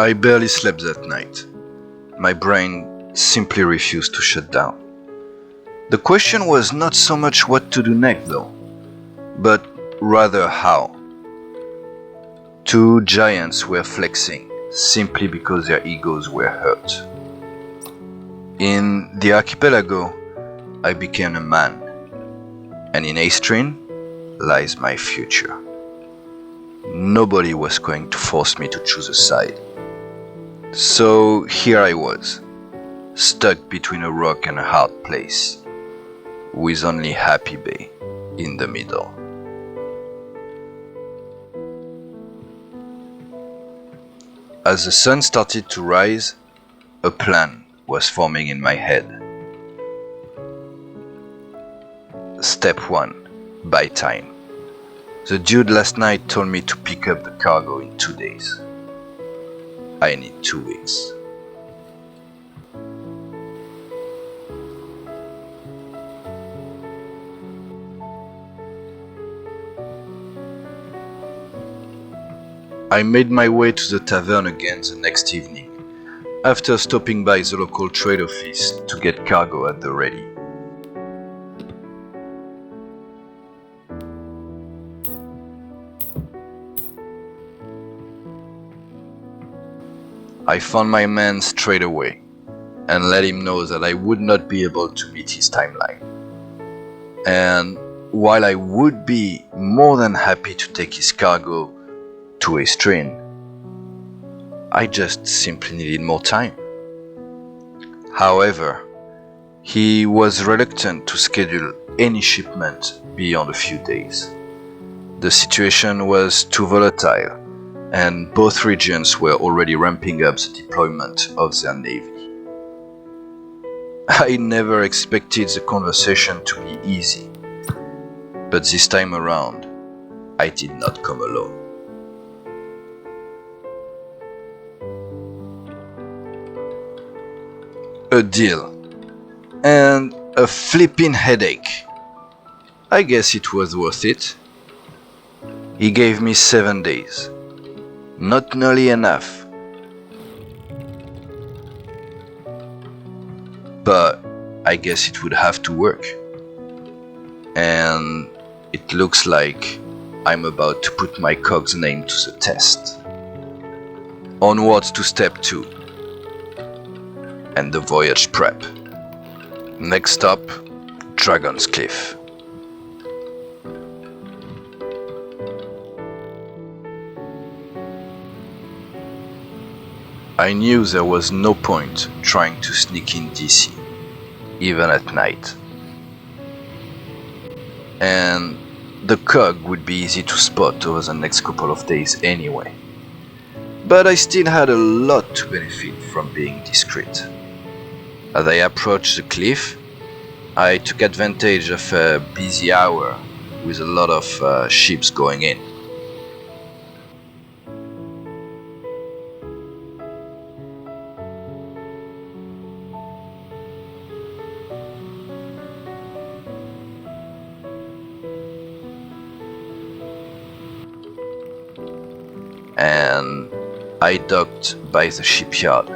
I barely slept that night. My brain simply refused to shut down. The question was not so much what to do next though, but rather how. Two giants were flexing simply because their egos were hurt. In the archipelago, I became a man, and in Aestrin lies my future. Nobody was going to force me to choose a side. So here I was, stuck between a rock and a hard place, with only Happy Bay in the middle. As the sun started to rise, a plan was forming in my head. Step 1. Buy time. The dude last night told me to pick up the cargo in 2 days. I need 2 weeks. I made my way to the tavern again the next evening, after stopping by the local trade office to get cargo at the ready. I found my man straight away and let him know that I would not be able to meet his timeline. And while I would be more than happy to take his cargo to Aestrin, I just simply needed more time. However, he was reluctant to schedule any shipment beyond a few days. The situation was too volatile, and both regions were already ramping up the deployment of their navy. I never expected the conversation to be easy, but this time around, I did not come alone. A deal, and a flipping headache. I guess it was worth it. He gave me 7 days. Not nearly enough. But I guess it would have to work. And it looks like I'm about to put my cog's name to the test. Onwards to step 2. And the voyage prep. Next stop, Dragon's Cliff. I knew there was no point trying to sneak in DC, even at night. And the cog would be easy to spot over the next couple of days anyway. But I still had a lot to benefit from being discreet. As I approached the cliff, I took advantage of a busy hour with a lot of ships going in. And I docked by the shipyard,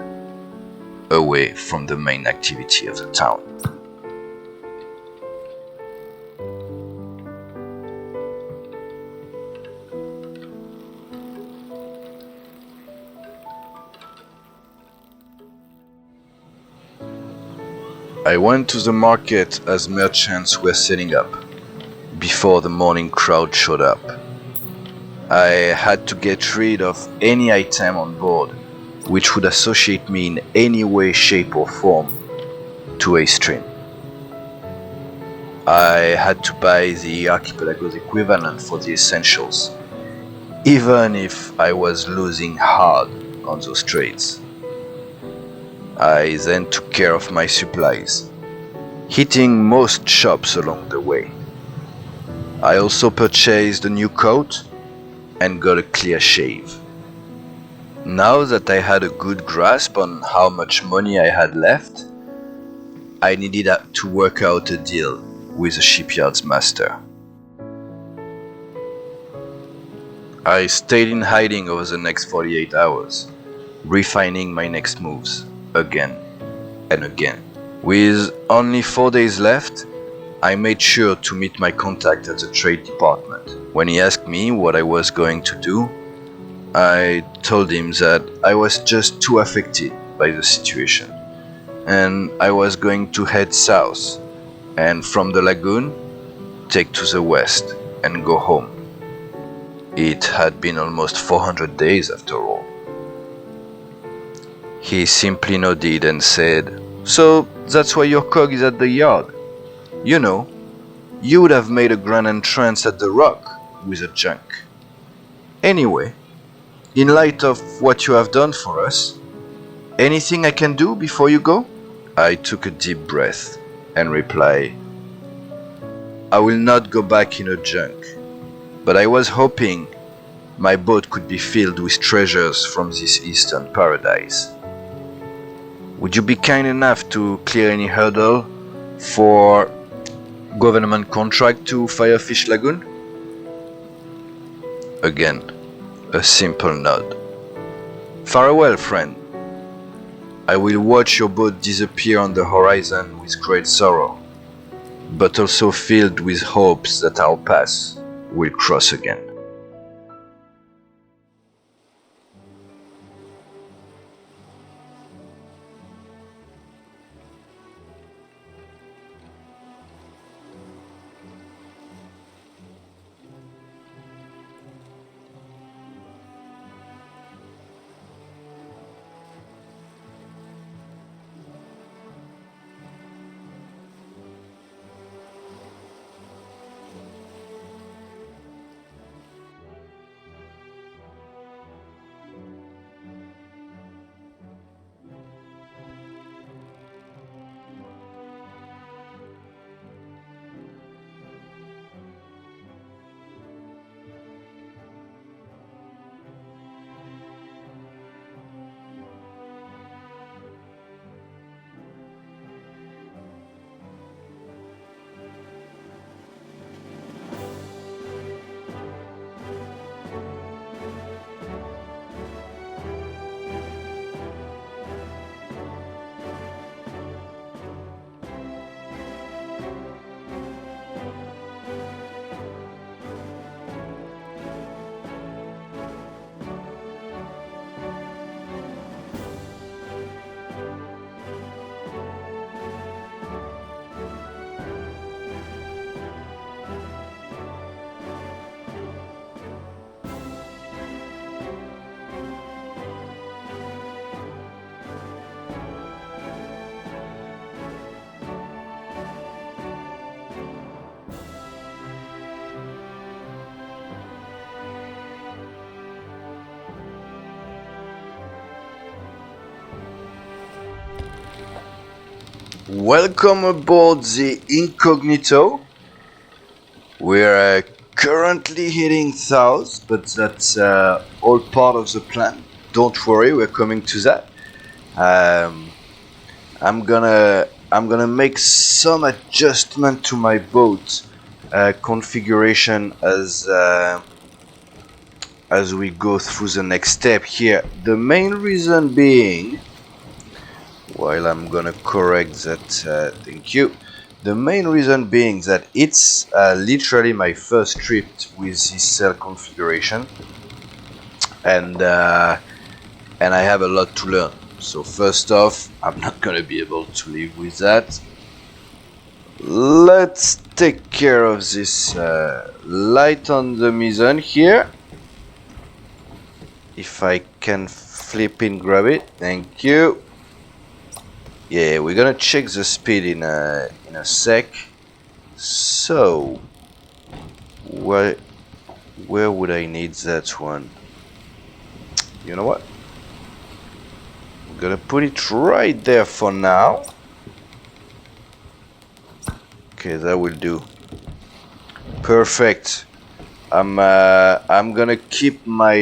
away from the main activity of the town. I went to the market as merchants were setting up, before the morning crowd showed up. I had to get rid of any item on board which would associate me in any way, shape or form to Aestrin. I had to buy the archipelago's equivalent for the essentials, even if I was losing hard on those trades. I then took care of my supplies, hitting most shops along the way. I also purchased a new coat and got a clear shave. Now that I had a good grasp on how much money I had left, I needed to work out a deal with the shipyard's master. I stayed in hiding over the next 48 hours, refining my next moves again and again. With only 4 days left, I made sure to meet my contact at the trade department. When he asked me what I was going to do, I told him that I was just too affected by the situation, and I was going to head south, and from the lagoon, take to the west and go home. It had been almost 400 days after all. He simply nodded and said, "So that's why your cog is at the yard. You know, you would have made a grand entrance at the rock with a junk. Anyway, in light of what you have done for us, anything I can do before you go?" I took a deep breath and replied, "I will not go back in a junk, but I was hoping my boat could be filled with treasures from this eastern paradise. Would you be kind enough to clear any hurdle for government contract to Firefish Lagoon?" Again, a simple nod. "Farewell, friend. I will watch your boat disappear on the horizon with great sorrow, but also filled with hopes that our paths will cross again." Welcome aboard the Incognito. We're currently heading south, but that's all part of the plan. Don't worry, we're coming to that. I'm gonna make some adjustment to my boat configuration as we go through the next step here. The main reason being, while I'm gonna correct that, thank you. The main reason being that it's literally my first trip with this sail configuration, and I have a lot to learn. So first off, I'm not gonna be able to live with that. Let's take care of this light on the mizzen here. If I can flip and grab it, thank you. Yeah, we're gonna check the speed in a sec. So, where would I need that one? You know what? I'm gonna put it right there for now. Okay, that will do. Perfect. I'm gonna keep my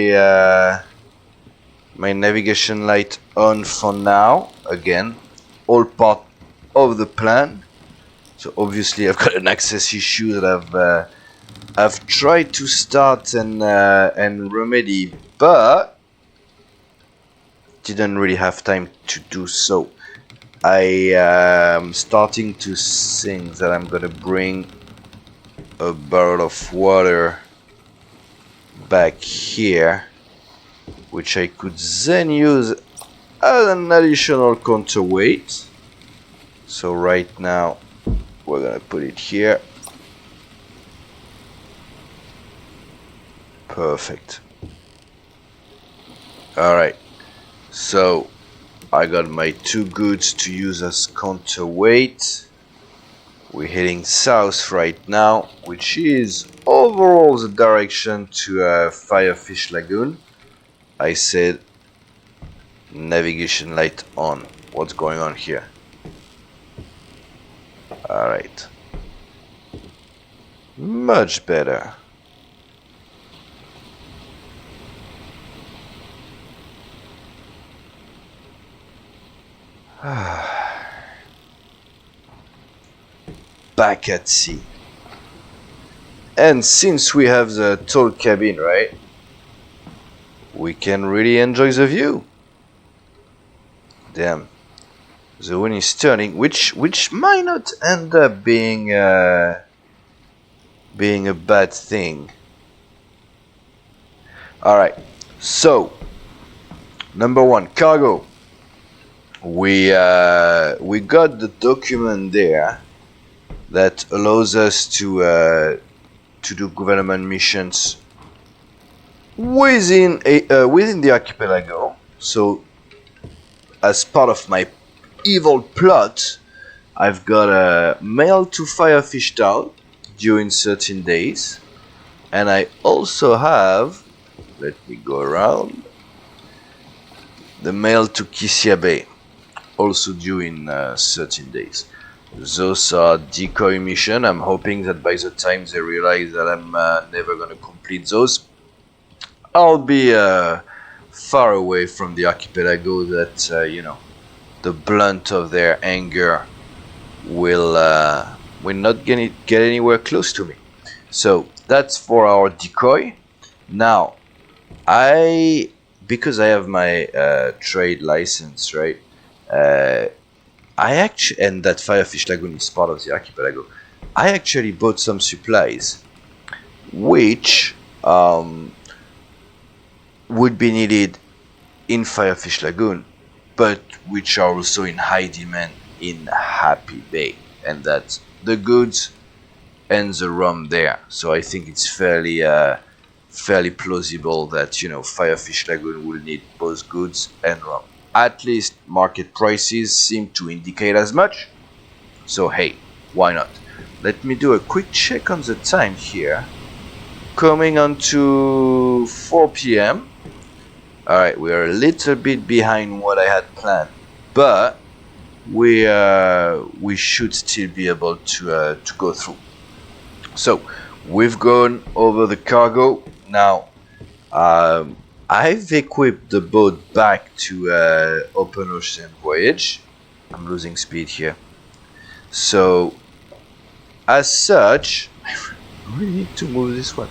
my navigation light on for now. Again, all part of the plan. So obviously I've got an access issue that I've tried to start and remedy, but didn't really have time to do so. I am starting to think that I'm gonna bring a barrel of water back here, which I could then use as an additional counterweight. So right now we're gonna put it here. Perfect. Alright, so I got my 2 goods to use as counterweight. We're heading south right now, which is overall the direction to Firefish Lagoon. I said navigation light on. What's going on here? Alright. Much better. Back at sea. And since we have the tall cabin, right, we can really enjoy the view. Damn. The wind is turning, which might not end up being a bad thing. Alright, so number 1, cargo. We got the document there that allows us to do government missions within the archipelago. So, as part of my evil plot, I've got a mail to Firefish Town during 13 days, and I also have, let me go around, the mail to Kisia Bay, also due in 13 days. Those are decoy mission. I'm hoping that by the time they realize that I'm never gonna complete those, I'll be far away from the archipelago, that you know, the blunt of their anger will not get anywhere close to me. So that's for our decoy. Now, because I have my trade license, right? And that Firefish Lagoon is part of the archipelago. I actually bought some supplies, which would be needed in Firefish Lagoon, but which are also in high demand in Happy Bay, and that's the goods and the rum there. So I think it's fairly plausible that, you know, Firefish Lagoon will need both goods and rum. At least market prices seem to indicate as much. So hey, why not? Let me do a quick check on the time here. Coming on to 4 p.m. Alright, we are a little bit behind what I had planned, but we should still be able to go through. So we've gone over the cargo. Now I've equipped the boat back to open ocean voyage. I'm losing speed here. So as such, I really need to move this one.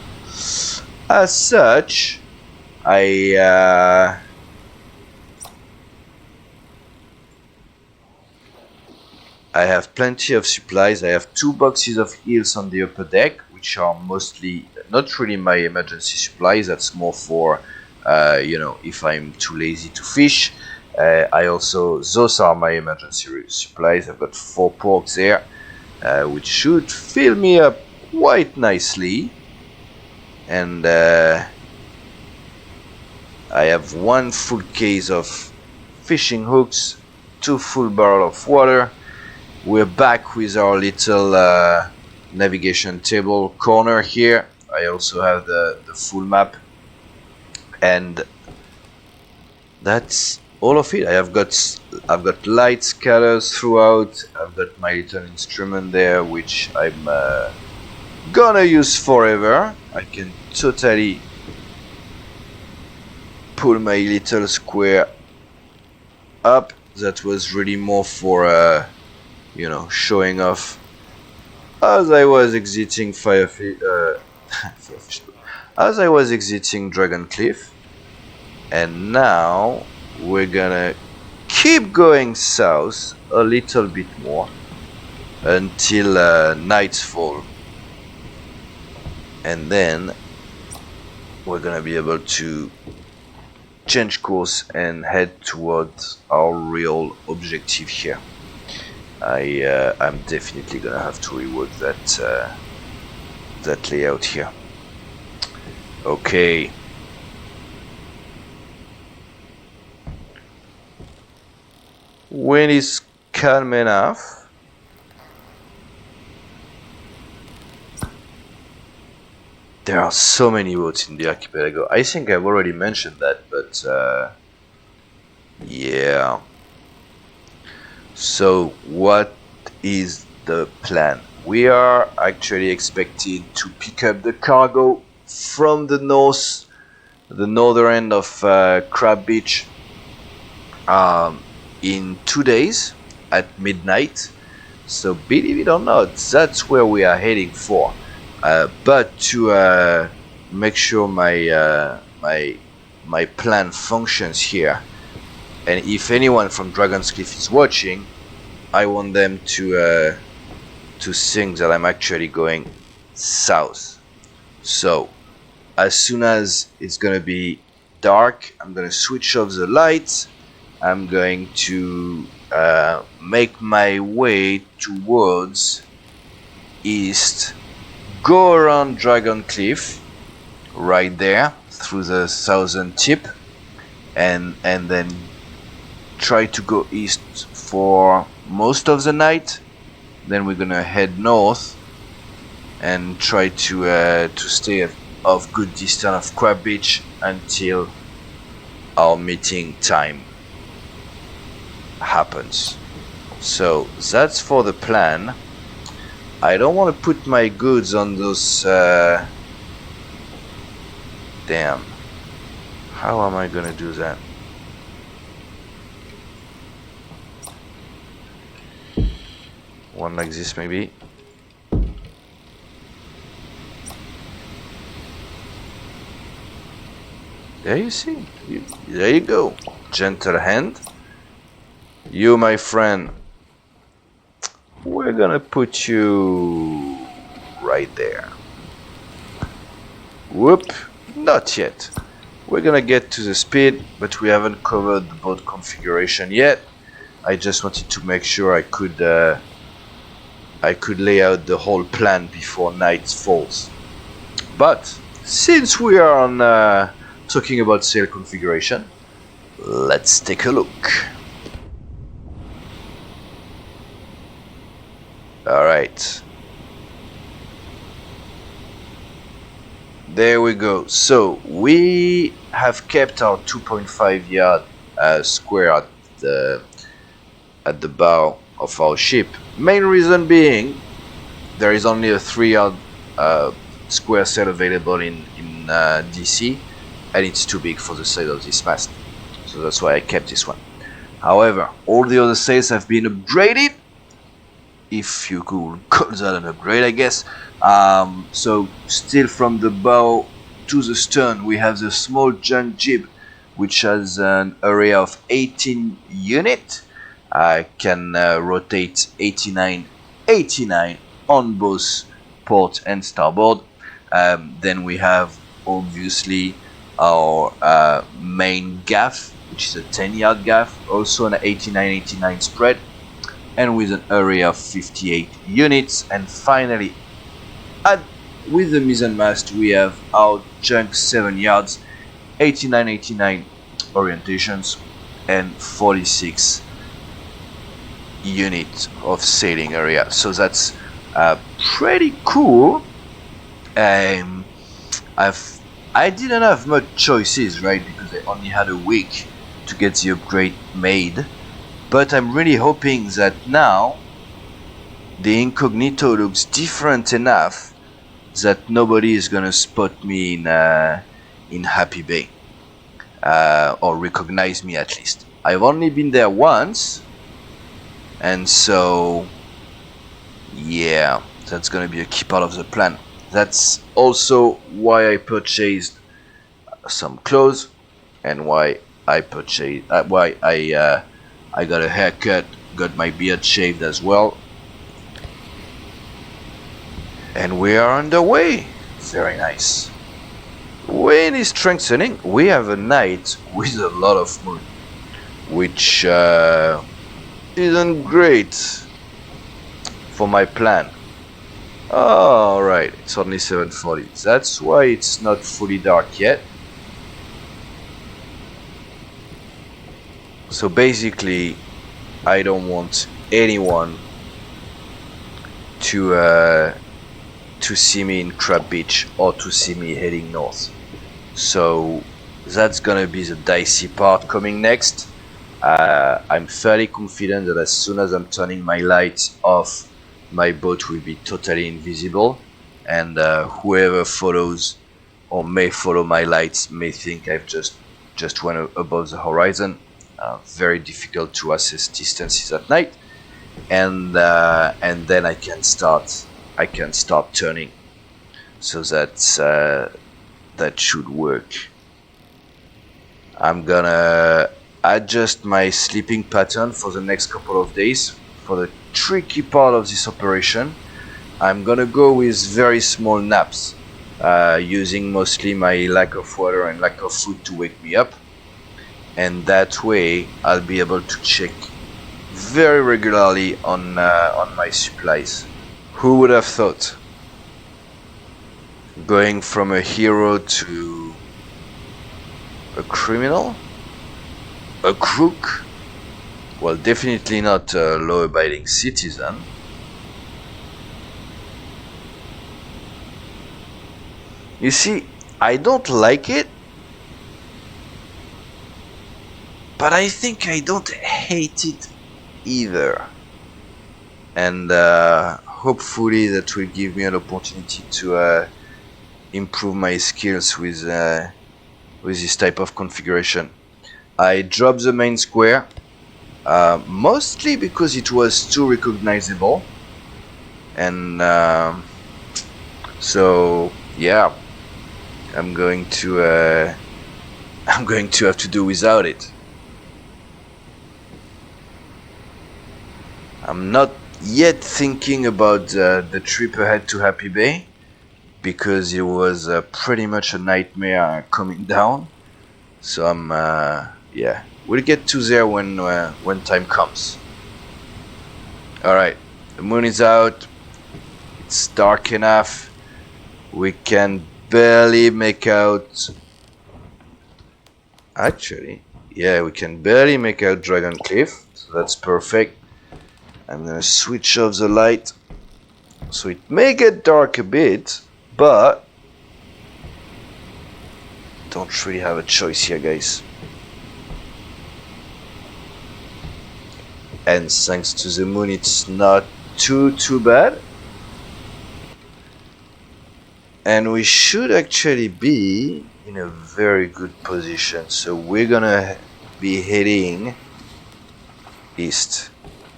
As such, I have plenty of supplies. I have 2 boxes of eels on the upper deck, which are mostly not really my emergency supplies. That's more for you know, if I'm too lazy to fish. Those are my emergency supplies. I've got 4 porks there, which should fill me up quite nicely. And I have 1 full case of fishing hooks, 2 full barrels of water. We're back with our little navigation table corner here. I also have the full map, and that's all of it. I've got light scatters throughout. I've got my little instrument there, which I'm gonna use forever. I can totally pull my little square up. That was really more for you know, showing off as I was exiting as I was exiting Dragon Cliff. And now we're gonna keep going south a little bit more until nightfall, and then we're gonna be able to change course and head towards our real objective here. I'm definitely gonna have to rework that layout here. Okay. When it's calm enough, there are so many boats in the archipelago. I think I've already mentioned that, but yeah. So what is the plan? We are actually expected to pick up the cargo from the north, the northern end of Crab Beach, in 2 days at midnight. So believe it or not, that's where we are heading for. But to make sure my plan functions here, and if anyone from Dragon's Cliff is watching, I want them to think that I'm actually going south. So as soon as it's gonna be dark, I'm gonna switch off the lights. I'm going to make my way towards east, go around Dragon Cliff right there through the southern tip, and then try to go east for most of the night. Then we're gonna head north and try to stay of good distance of Crab Beach until our meeting time happens. So that's for the plan. I don't want to put my goods on those damn, how am I gonna do that? One like this maybe. There you see, there you go, gentle hand. You, my friend, we're gonna put you right there. Whoop, not yet. We're gonna get to the speed, but we haven't covered the boat configuration yet. I just wanted to make sure I could lay out the whole plan before night falls. But since we are on talking about sail configuration, let's take a look. Alright, there we go. So we have kept our 2.5 yard square at the bow of our ship. Main reason being there is only a 3 yard square sail available in DC, and it's too big for the sail of this mast, so that's why I kept this one. However, all the other sails have been upgraded, if you could call that an upgrade, I guess. So still from the bow to the stern we have the small junk jib, which has an area of 18 units. I can rotate 89 on both port and starboard. Then we have obviously our main gaff, which is a 10 yard gaff, also an 89 spread, and with an area of 58 units. And finally, with the mizzenmast, we have our junk 7 yards, 89 orientations, and 46 units of sailing area. So that's pretty cool. I didn't have much choices, right, because I only had a week to get the upgrade made. But I'm really hoping that now the Incognito looks different enough that nobody is gonna spot me in Happy Bay, or recognize me at least. I've only been there once, and so yeah, that's gonna be a key part of the plan. That's also why I purchased some clothes and why I purchased. I got a haircut, got my beard shaved as well, and we are on the way. Very nice. Wind is strengthening. We have a night with a lot of moon, which isn't great for my plan. Oh, alright, it's only 7:40. That's why it's not fully dark yet. So basically, I don't want anyone to see me in Crab Beach or to see me heading north. So that's gonna be the dicey part coming next. I'm fairly confident that as soon as I'm turning my lights off, my boat will be totally invisible, and whoever follows or may follow my lights may think I've just went above the horizon. Very difficult to assess distances at night, and then I can start turning. So that should work. I'm gonna adjust my sleeping pattern for the next couple of days. For the tricky part of this operation, I'm gonna go with very small naps, using mostly my lack of water and lack of food to wake me up, and that way I'll be able to check very regularly on my supplies. Who would have thought? Going from a hero to a criminal? A crook? Well, definitely not a law-abiding citizen. You see, I don't like it, but I think I don't hate it either. And hopefully that will give me an opportunity to improve my skills with this type of configuration. I dropped the main square, mostly because it was too recognizable, and so yeah, I'm going to have to do without it. I'm not yet thinking about the trip ahead to Happy Bay, because it was pretty much a nightmare coming down. So yeah, we'll get to there when time comes. Alright, the moon is out. It's dark enough. We can barely make out. Actually, yeah, we can barely make out Dragon Cliff. So that's perfect. I'm gonna switch off the light. So it may get dark a bit, but don't really have a choice here, guys. And thanks to the moon, it's not too bad. And we should actually be in a very good position. So we're gonna be heading east,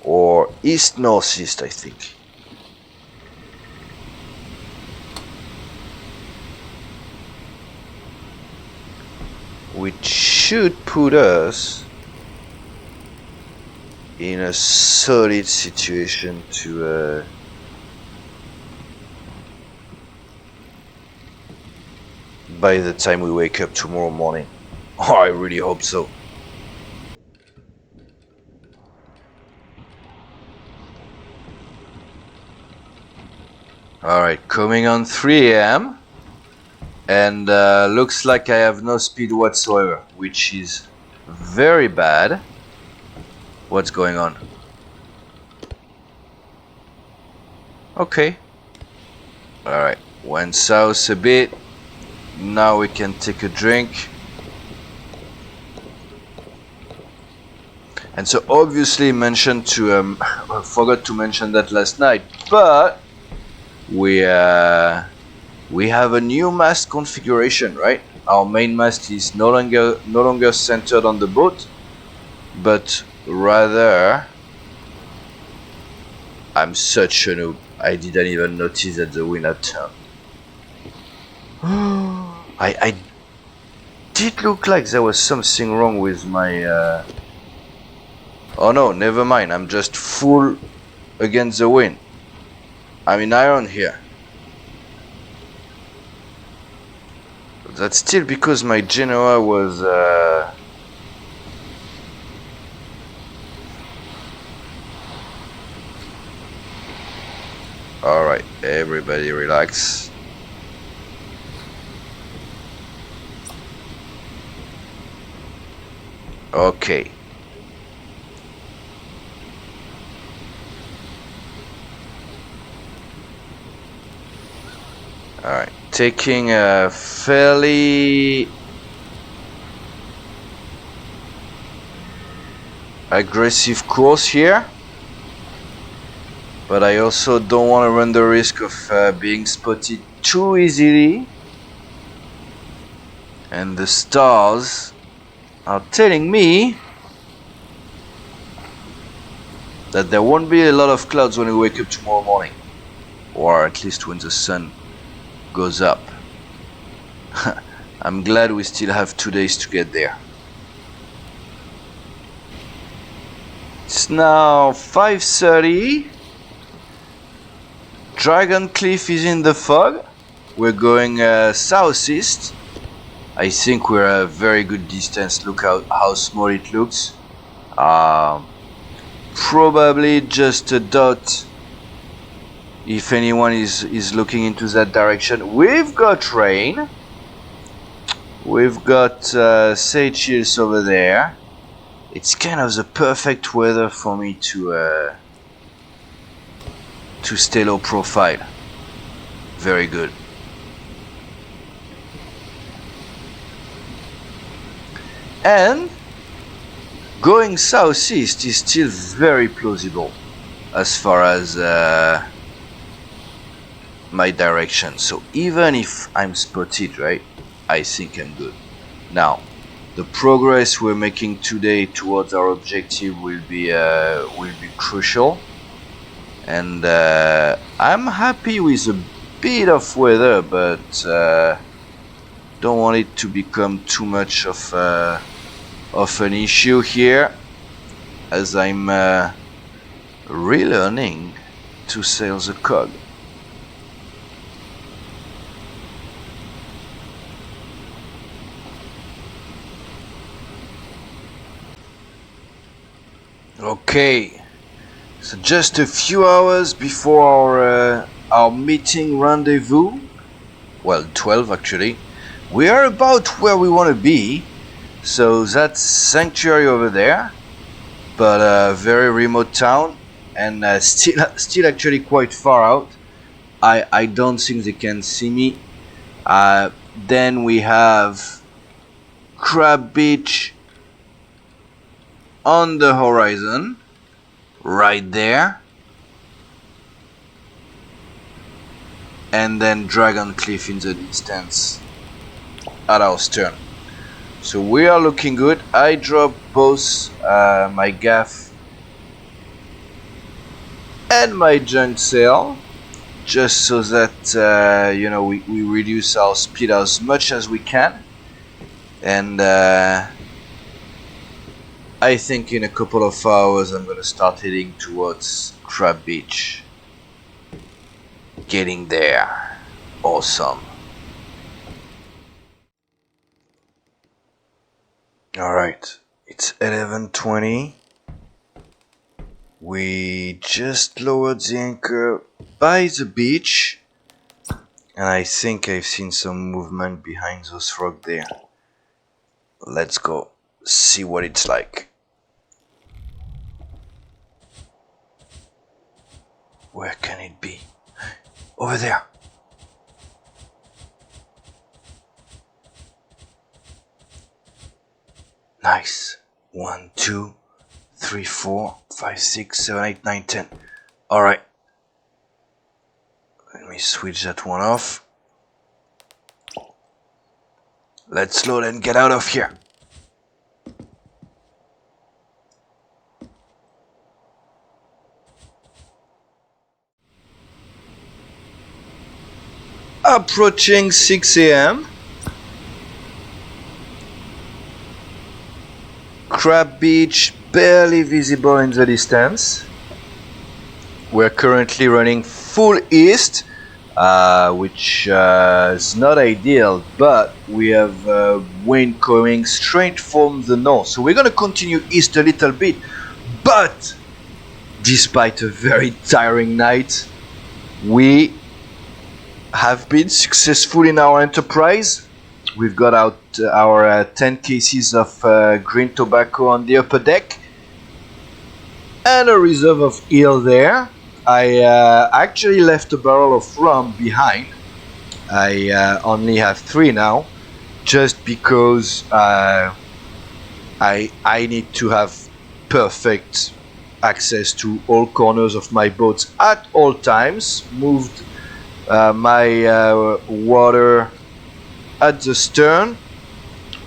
or east-northeast, I think. Which should put us in a solid situation to by the time we wake up tomorrow morning. Oh, I really hope so. Alright, coming on 3 AM, and looks like I have no speed whatsoever, which is very bad. What's going on? Okay. Alright, went south a bit. Now we can take a drink. And so obviously mentioned to I forgot to mention that last night, but we have a new mast configuration, right? Our main mast is no longer centered on the boat, but rather, I'm such a noob. I didn't even notice that the wind had turned. did look like there was something wrong with my... Oh no, never mind. I'm just full against the wind. I'm in iron here. That's still because my Genoa was... Alright, everybody relax. Okay. Alright, taking a fairly aggressive course here, but I also don't want to run the risk of being spotted too easily. And the stars are telling me that there won't be a lot of clouds when we wake up tomorrow morning, or at least when the sun goes up. I'm glad we still have 2 days to get there. It's now 5:30. Dragon Cliff is in the fog. We're going southeast. I think we're a very good distance. Look how small it looks. Probably just a dot if anyone is looking into that direction. We've got rain. We've got sage hills over there. It's kind of the perfect weather for me to stay low profile. Very good. And going southeast is still very plausible as far as my direction. So even if I'm spotted, right, I think I'm good. Now, the progress we're making today towards our objective will be crucial. And I'm happy with a bit of weather, but don't want it to become too much of an issue here, as I'm relearning to sail the cog. Okay, so just a few hours before our meeting rendezvous, well, 12 actually, we are about where we want to be. So that's Sanctuary over there, but a very remote town, and still actually quite far out. I don't think they can see me. Then we have Crab Beach on the horizon, right there, and then Dragon Cliff in the distance at our stern. So we are looking good. I dropped both my gaff and my junk sail, just so that we reduce our speed as much as we can. And I think in a couple of hours I'm gonna start heading towards Crab Beach. Getting there, awesome. Alright, it's 11:20. We just lowered the anchor by the beach, and I think I've seen some movement behind those rocks there. Let's go see what it's like. Where can it be? Over there. Nice. 1, 2, 3, 4, 5, 6, 7, 8, 9, 10. Alright. Let me switch that one off. Let's load and get out of here. Approaching 6 AM. Crab Beach, barely visible in the distance. We're currently running full east, which is not ideal, but we have wind coming straight from the north. So we're going to continue east a little bit, but despite a very tiring night, we have been successful in our enterprise. We've got out our 10 cases of green tobacco on the upper deck and a reserve of ale there. I actually left a barrel of rum behind. I only have 3 now, just because I need to have perfect access to all corners of my boats at all times. Moved my water at the stern,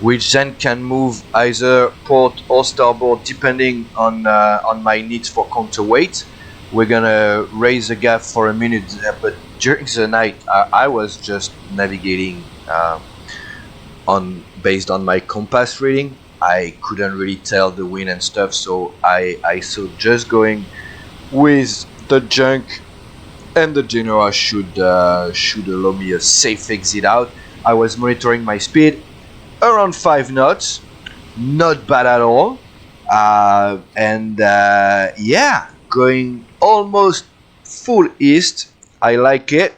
which then can move either port or starboard depending on my needs for counterweight. We're gonna raise the gap for a minute, but during the night I was just navigating based on my compass reading. I couldn't really tell the wind and stuff, so I thought just going with the junk and the Genoa should allow me a safe exit out. I was monitoring my speed around 5 knots, not bad at all, and yeah, going almost full east. I like it.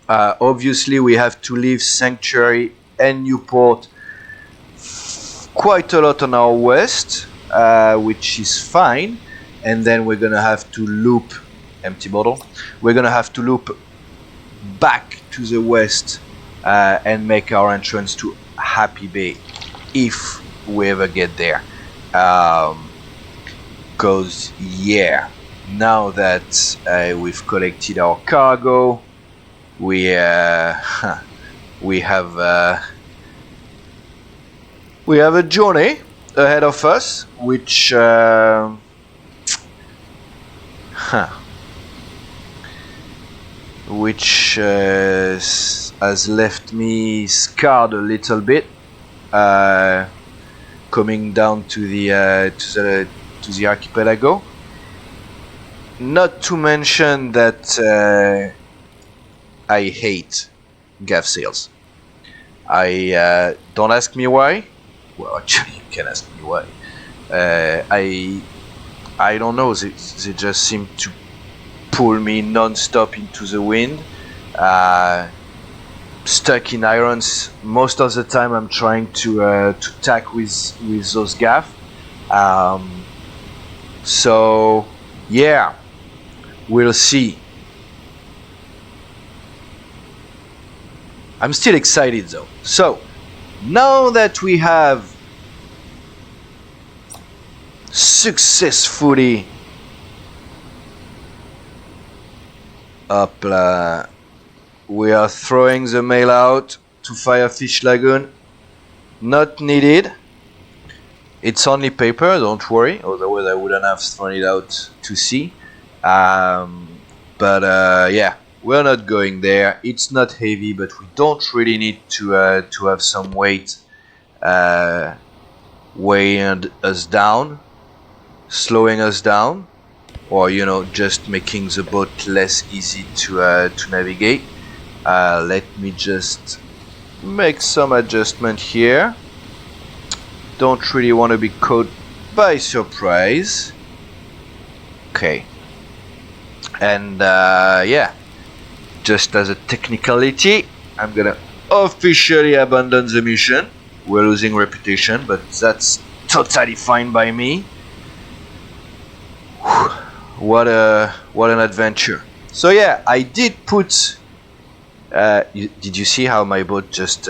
Obviously we have to leave Sanctuary and Newport quite a lot on our west, which is fine, and then we're gonna have to loop empty bottle. We're gonna have to loop back to the west and make our entrance to Happy Bay if we ever get there. Cause yeah, now that we've collected our cargo, we have a journey ahead of us, which has left me scarred a little bit, coming down to the archipelago. Not to mention that I hate gaff sails. Don't ask me why. Well, actually, you can ask me why. I don't know. They just seem to pull me non-stop into the wind. Stuck in irons most of the time. I'm trying to tack with those gaff. So yeah, we'll see. I'm still excited though. So now that we have successfully we are throwing the mail out to Firefish Lagoon. Not needed. It's only paper, don't worry, otherwise I wouldn't have thrown it out to sea. But yeah, we're not going there. It's not heavy, but we don't really need to have some weight weighing us down, slowing us down, or just making the boat less easy to navigate. Let me just make some adjustment here. Don't really want to be caught by surprise. Okay. And yeah, just as a technicality, I'm gonna officially abandon the mission. We're losing reputation, but that's totally fine by me. What an adventure. So yeah, I did put did you see how my boat just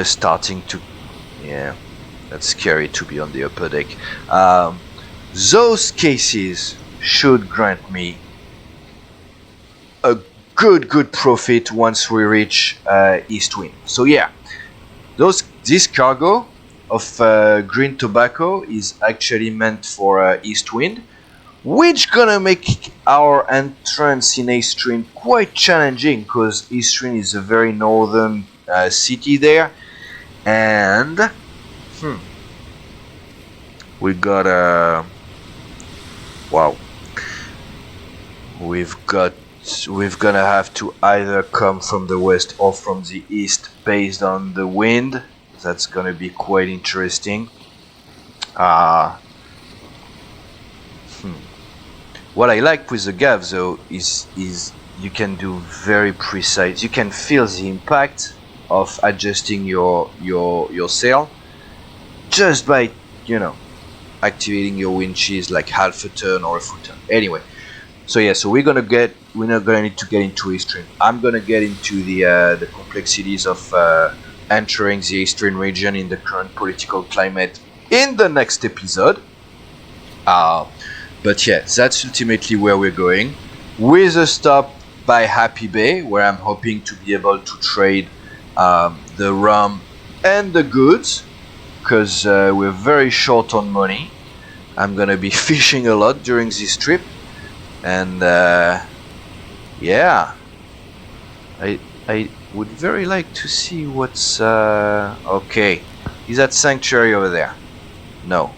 starting to, yeah, that's scary to be on the upper deck. Those cases should grant me a good profit once we reach Eastwind. So yeah, this cargo of green tobacco is actually meant for Eastwind, which gonna make our entrance in Aestrin quite challenging, because Aestrin is a very northern city there, And we got a wow. We're gonna have to either come from the west or from the east based on the wind. That's gonna be quite interesting. What I like with the gav though is you can do very precise. You can feel the impact of adjusting your sail just by activating your winches like half a turn or a full turn. Anyway, so yeah, so we're not gonna need to get into Aestrin. I'm gonna get into the complexities of entering the Aestrin region in the current political climate in the next episode. But yeah, that's ultimately where we're going, with a stop by Happy Bay, where I'm hoping to be able to trade the rum and the goods, because we're very short on money. I'm gonna be fishing a lot during this trip, and yeah, I would very like to see what's okay. Is that sanctuary over there? No.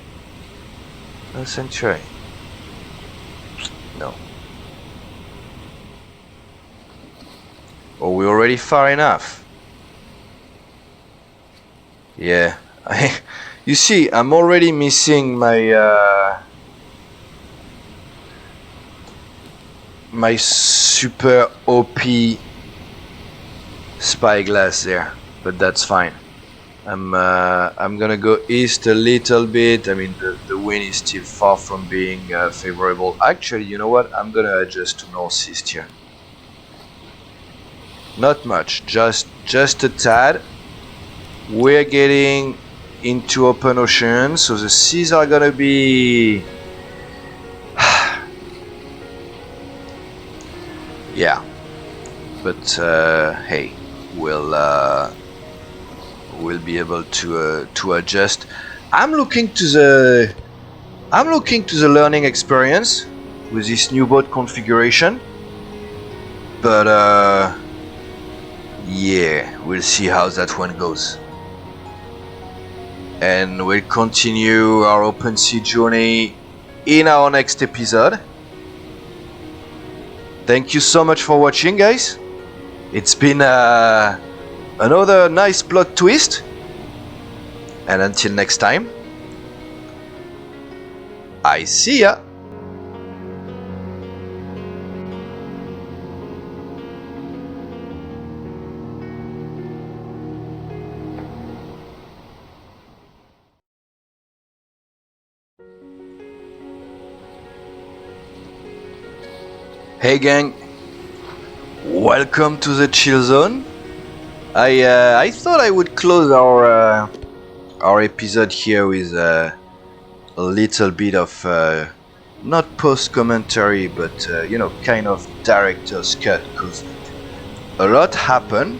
No sanctuary. No. Oh, we're already far enough. Yeah. You see, I'm already missing my my super OP spyglass there, but that's fine. I'm gonna go east a little bit. I mean, the wind is still far from being favorable. Actually, you know what? I'm gonna adjust to northeast here. Not much, just a tad. We're getting into open ocean, so the seas are gonna be yeah, but hey, we'll be able to adjust. I'm looking to the learning experience with this new boat configuration, but yeah, we'll see how that one goes. And we'll continue our open sea journey in our next episode. Thank you so much for watching, guys. It's been another nice plot twist. And until next time, I see ya. Hey gang, welcome to the chill zone. I thought I would close our episode here with a little bit of not post commentary, but kind of director's cut, because a lot happened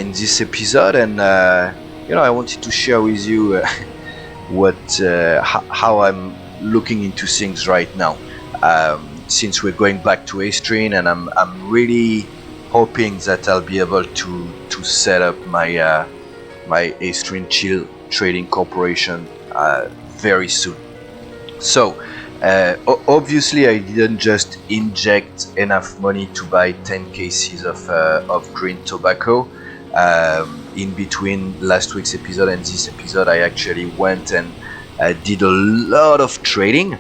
in this episode, and I wanted to share with you how I'm looking into things right now. Since we're going back to Aestrin, and I'm really hoping that I'll be able to set up my my Aestrin Chill Trading Corporation very soon. So obviously I didn't just inject enough money to buy 10 cases of green tobacco. In between last week's episode and this episode, I actually went and did a lot of trading.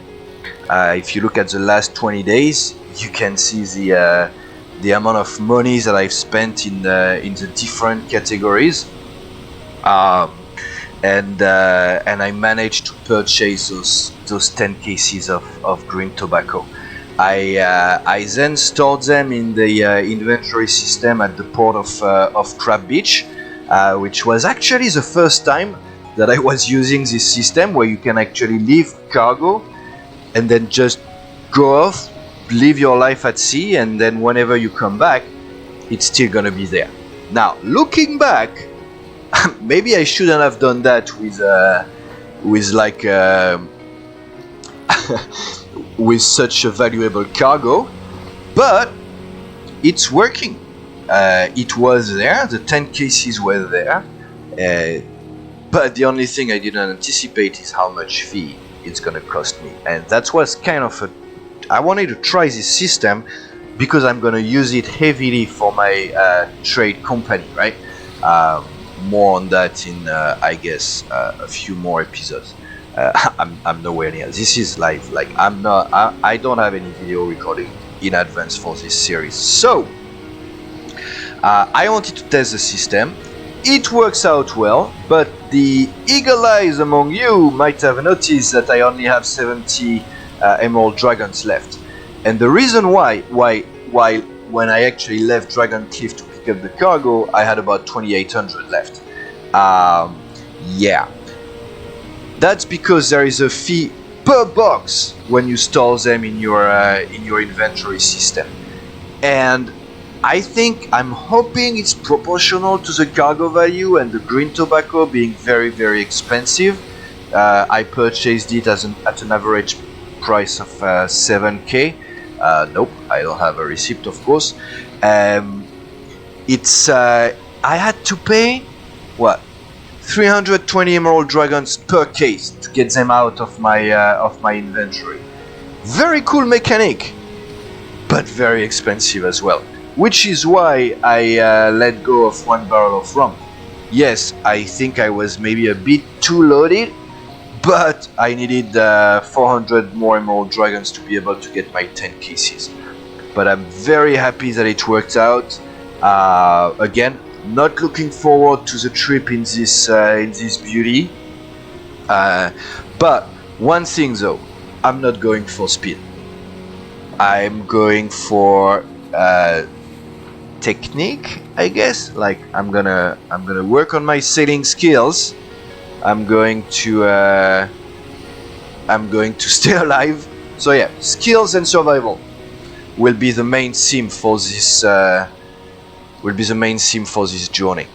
If you look at the last 20 days, you can see the amount of money that I've spent in the different categories, and I managed to purchase those 10 cases of green tobacco. I then stored them in the inventory system at the port of Crab Beach, which was actually the first time that I was using this system, where you can actually leave cargo and then just go off, live your life at sea, and then whenever you come back, it's still gonna be there. Now, looking back, maybe I shouldn't have done that with like with such a valuable cargo, but it's working. It was there, the 10 cases were there, Uh, but the only thing I didn't anticipate is how much fee it's gonna cost me, and that was kind of a. I wanted to try this system because I'm gonna use it heavily for my trade company, right? More on that in I guess a few more episodes. I'm nowhere near. This is live. Like I'm not. I don't have any video recording in advance for this series. So I wanted to test the system. It works out well, but the eagle eyes among you might have noticed that I only have 70 emerald dragons left. And the reason why when I actually left Dragon Cliff to pick up the cargo, I had about 2,800 left. Yeah. That's because there is a fee per box when you store them in your inventory system, and I'm hoping it's proportional to the cargo value, and the green tobacco being very, very expensive. I purchased it at an average price of 7k. Nope, I don't have a receipt, of course. It's I had to pay what 320 emerald dragons per case to get them out of my inventory. Very cool mechanic, but very expensive as well. Which is why I let go of 1 barrel of rum. Yes, I think I was maybe a bit too loaded, but I needed 400 more emerald dragons to be able to get my 10 cases. But I'm very happy that it worked out. Again, not looking forward to the trip in this beauty. But one thing though, I'm not going for speed. I'm going for technique, I guess. Like I'm gonna work on my sailing skills. I'm going to stay alive. So yeah, skills and survival will be the main theme for this journey.